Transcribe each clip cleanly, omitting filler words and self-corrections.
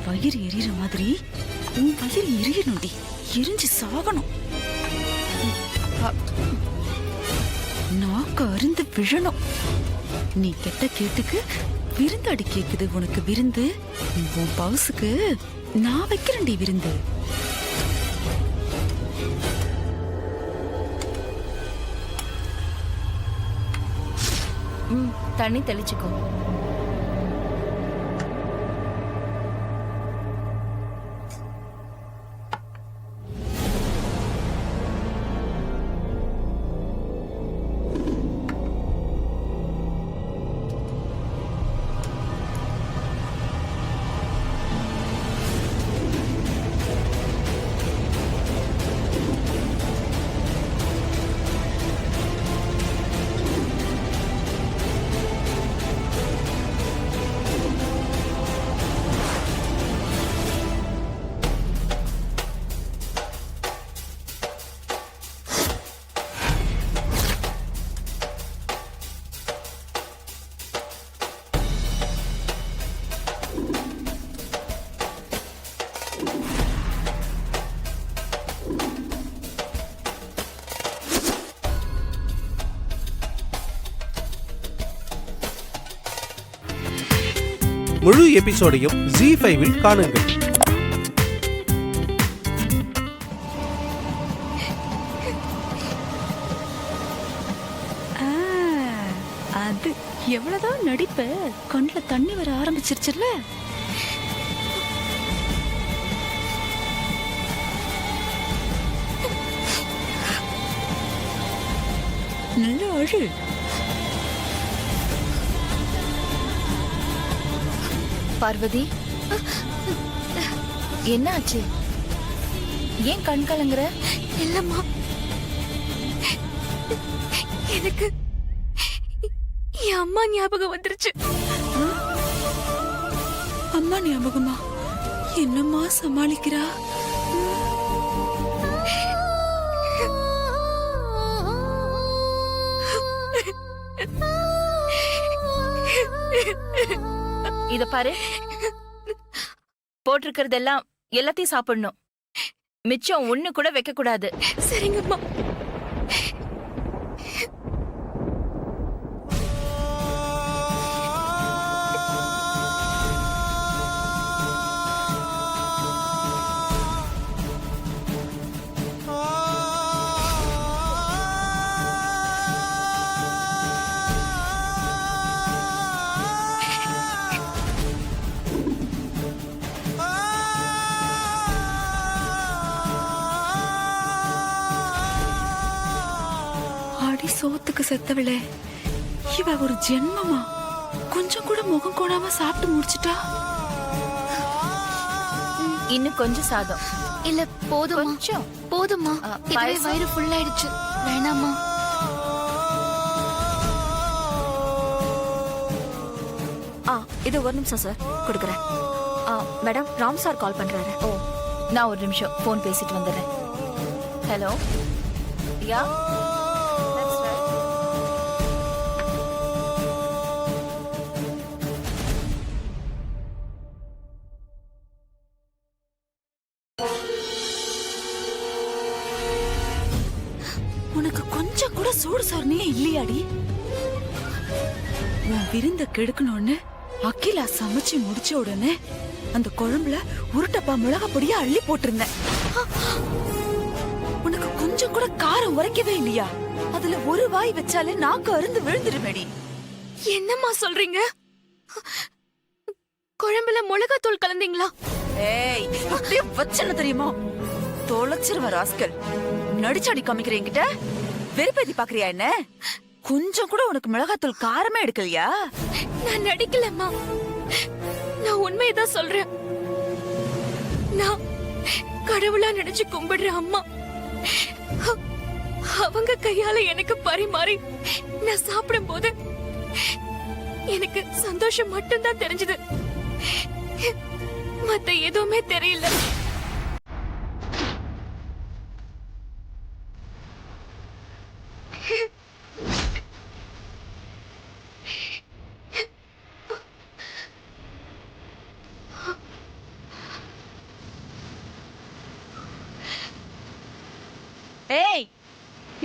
வயிறு எரியற மாதிரி உன் வயிறு எரியணும்டி, எரிஞ்சு சாகணும். நாக்கு அருந்து விழணும். நீ கெட்ட கேட்டுக்கு விருந்தாடி கேக்குது உனக்கு விருந்து. உன் பவுசுக்கு நான் வைக்கிறேன்டி விருந்து. தண்ணி தெளிச்சுக்கோ. முழு எபிசோடையும் Zee5 காணுங்கள். அது எவ்வளவுதான் நடிப்ப, கண்ணுல தண்ணி வர ஆரம்பிச்சிருச்சுல்ல. நல்ல அழு. பார்வதி, என்ன ஆச்சு? ஏன் கண் கலங்குற? இல்லம்மா, எனக்கு என் அம்மா ஞாபகம் வந்துருச்சு. அம்மா ஞாபகமா? என்னம்மா சமாளிக்கிறா? இத பாரு, போட்டிருக்கிறதெல்லாம் எல்லாத்தையும் சாப்பிடணும். மிச்சம் ஒண்ணு கூட வைக்க கூடாது. சரிங்கம்மா. சோத்துக்கு செத்தவளே, இவ ஒரு ஜென்மமா? கொஞ்சம் கூட முகம் கோடாம சாப்பிட்டு முடிச்சிட்டா. இன்னும் கொஞ்சம் சாதம். இல்ல போதுமா? கொஞ்சம் போதுமா? இதுவே வயிறு ஃபுல் ஆயிடுச்சு. வேணாமா? இது ஒரு நிமிஷம் சார், கொடுக்குறேன். மேடம், ராம் சார் கால் பண்றாரு. ஓ, நான் ஒரு நிமிஷம் போன் பேசிட்டு வந்துடுறேன். ஹலோ, யா, உனக்கு கொஞ்சம் கூட சூடு சொர்ணியே இல்லையாடி? உன் விருந்த கெடுக்கணும்னு அகிலா சமைச்சு முடிச்ச உடனே அந்த குழம்புல உருட்டப்பா மிளகா பொடியா அள்ளி போட்டிருந்தேன். உனக்கு கொஞ்சம் கூட காரம் உரைக்கவே இல்லையா? அதுல ஒரு வாய் வச்சாலே நாக்கு அருந்து விழுந்துருமேடி. என்னம்மா சொல்றீங்க? குழம்புல மிளகாத்தூள் கலந்தீங்களா? ஏய், அப்படியே வச்சன தெரியுமா? தொலைச்சிருவ ராஸ்கல். நடிச்சாடி காமிக்கிறேங்கிட்ட வெறுப்பேத்தி பாக்குறியா என்ன? கொஞ்சம் கூட உனக்கு மிளகாத்தூள் காரமே எடுக்கலையா? நான் நடிக்கலம்மா, நான் உண்மையதான் சொல்றேன். நான் கடவுளா நினைச்சு கும்பிடுற அம்மா அவங்க கையால எனக்கு பரிமாறி நான் சாப்பிடும் போது எனக்கு சந்தோஷம் மட்டும்தான் தெரிஞ்சது. மத்த எதுவுமே தெரியல. ஏய்,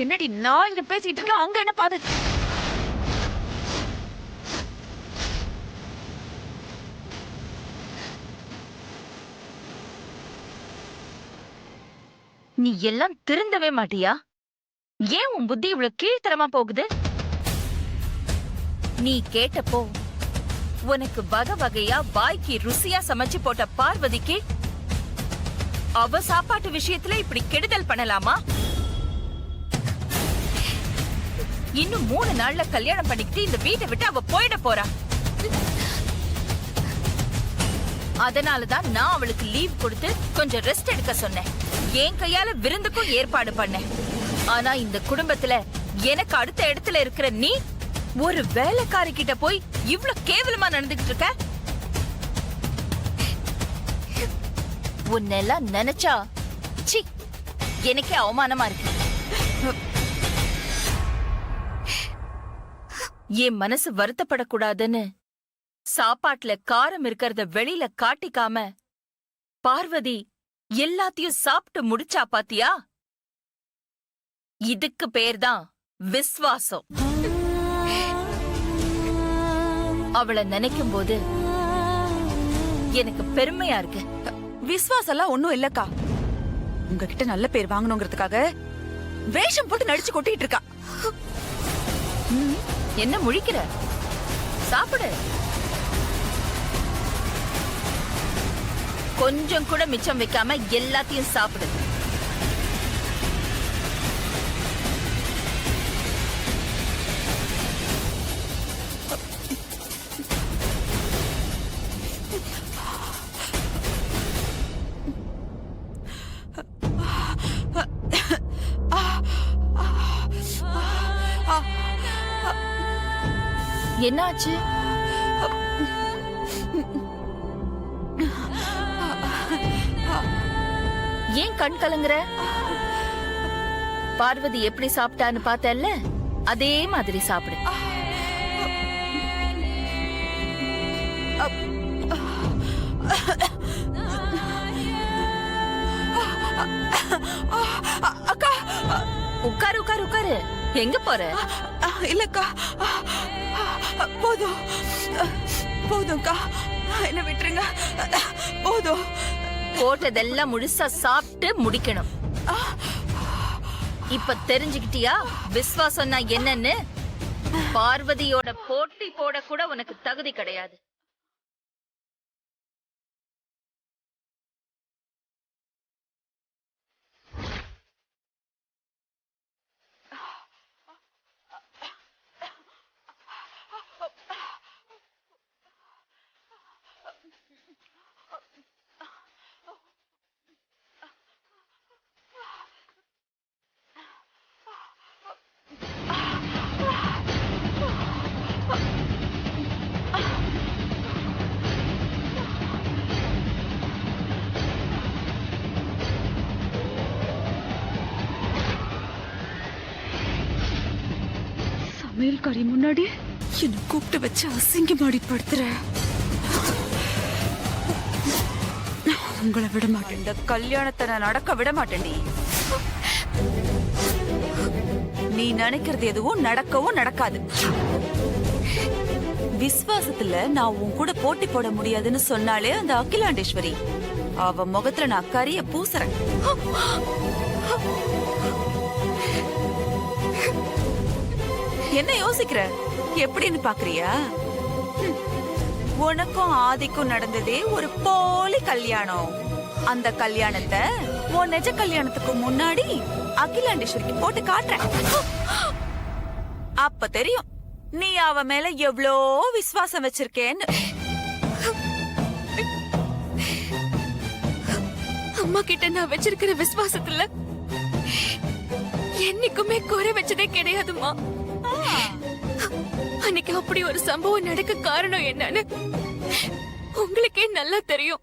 என்னடி நான் இங்க பேசிட்டு இருக்கேன், அங்க என்ன பாத்து? நீ எல்லாம் திருந்தவே மாட்டியா? ஏன் உன் புத்தி இவ்வளவு கீழ்த்தரமா போகுது? நீ கேட்டப்போ உனக்கு வகை வகையா வாய்க்கு ருசியா சமைச்சு போட்ட பார்வதிக்கு அவ சாப்பாட்டு விஷயத்துல இப்படி கெடுதல் பண்ணலாமா? இன்னும் 3 நாள்ல கல்யாணம் பண்ணிக்கிட்டு இந்த வீட்டை விட்டு அவ போயிட போறா. அதனாலதான் நான் அவளுக்கு லீவ் கொடுத்து கொஞ்சம் ரெஸ்ட் எடுக்க சொன்னேன். என் கையால விருந்துக்கும் ஏற்பாடு பண்ணேன். ஆனா இந்த குடும்பத்துல எனக்கு அடுத்த இடத்துல இருக்கிற நீ ஒரு வேலைக்காரி கிட்ட போய் இவ்ளோ கேவலமா நடந்துகிட்டு இருக்க. உன்னெல்லாம் நினைச்சா சி எனக்கே அவமானமா இருக்கு. என் மனசு வருத்தப்படக்கூடாதுன்னு சாப்பாட்டுல காரம் இருக்கிறத வெளியில காட்டிக்காம பார்வதி எல்லாத்தையும் சாப்பிட்டு முடிச்சா பாத்தியா? இதுக்கு பேர்தான் விஸ்வாசம். அவளை நினைக்கும் போது எனக்கு பெருமையா இருக்கு. விசுவாசம் எல்லாம் ஒண்ணும் இல்லக்கா. உங்ககிட்ட நல்ல பேர் வாங்கணுங்கிறதுக்காக வேஷம் போட்டு நடிச்சு கொட்டிட்டு இருக்கா. என்ன முழிக்கிற? சாப்பிடு. கொஞ்சம் கூட மிச்சம் வைக்காம எல்லாத்தையும் சாப்பிடு. என்னாச்சு? ஏன் கண் கலங்குற? பார்வதி எப்படி சாப்பிட்டான்னு பார்த்தல்ல, அதே மாதிரி சாப்பிடு. அக்கா, உட்காரு உட்காரு உட்காரு. எங்க போற? இல்லக்கா, போதும் போதும்க்கா, என்ன விட்டுருங்க, போதும். போட்டதெல்லாம் முழுசா சாப்பிட்டு முடிக்கணும். இப்ப தெரிஞ்சுக்கிட்டியா விஸ்வாசம்னா என்னன்னு? பார்வதியோட போட்டி போட கூட உனக்கு தகுதி கிடையாது. சமையல்காரி முன்னாடி என்ன கூப்பிட்டு வச்சு அசிங்கமாடி படுத்துற. உங்களை விட மாட்டேன். இந்த கல்யாணத்தை நான் நடக்க விட மாட்டேன்டி. நீ நினைக்கிறது எதுவும் நடக்கவும் நடக்காது. விஸ்வாசத்துல நான் உன் கூட போட்டி போட முடியாதுன்னு சொன்னாலே அந்த அகிலாண்டேஸ்வரி, அவ முகத்துல நான் கரிய பூசுறேன். என்ன யோசிக்கிற? எப்படின்னு பாக்குறியா? உனக்கும் ஆதிக்கும் நடந்ததே ஒரு போலி கல்யாணம். அந்த கல்யாணத்தை உன் நிஜ கல்யாணத்துக்கு முன்னாடி அகிலாண்டேஸ்வரிக்கு போட்டு காட்டுறேன். அப்ப தெரியும் நீ அவ மேல எவ்வளோ விசுவாசம் வச்சிருக்கேன்னு. அம்மா கிட்ட நான் வச்சிருக்கிற விசுவாசத்துல என்னைக்குமே குறை வச்சதே கிடையாதுமா. அன்னைக்கு அப்படி ஒரு சம்பவம் நடக்க காரணம் என்னன்னு உங்களுக்கே நல்லா தெரியும்.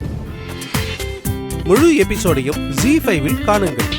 முழு எபிசோடையும் Zee5 காணுங்கள்.